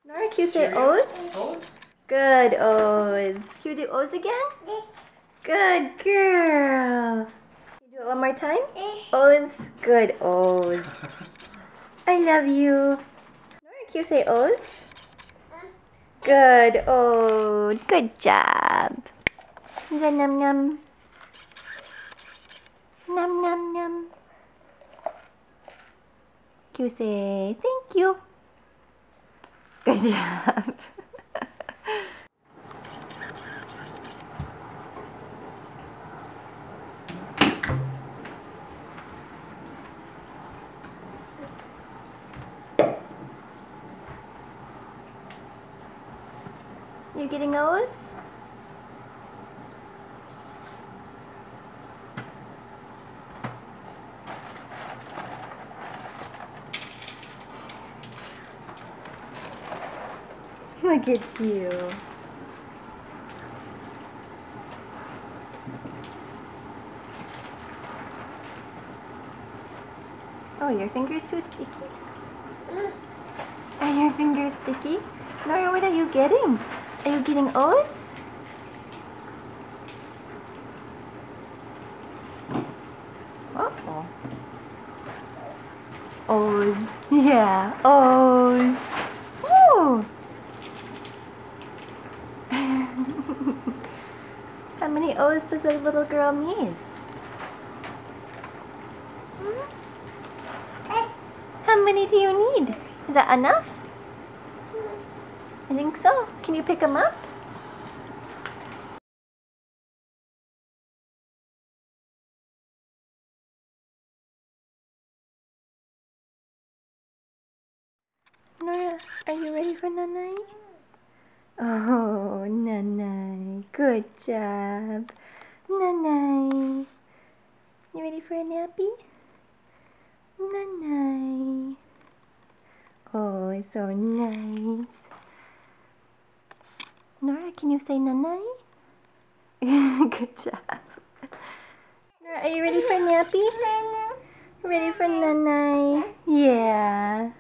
Nora, can you say O's? O's? Good, O's. Can you do O's again? Yes. Good girl. Can you do it one more time? Yes. O's. Good, O's. I love you. Nora, can you say O's? Good, oh, good job. Num num num. Num num num. Can you say thank you? Good job. You getting O's? Look at you. Oh, your finger's too sticky? Are your fingers sticky? Nora, what are you getting? Are you getting O's? Uh-oh. O's. Yeah, O's. Woo! How many O's does a little girl need? How many do you need? Is that enough? I think so. Can you pick them up? Nora, are you ready for Nanai? Oh, Nanai. Good job. Nanai. You ready for a nappy? Nanai. Oh, it's so nice. Nora, can you say Nanai? Good job. Nora, are you ready for nappy? Ready for Nanai? Yeah.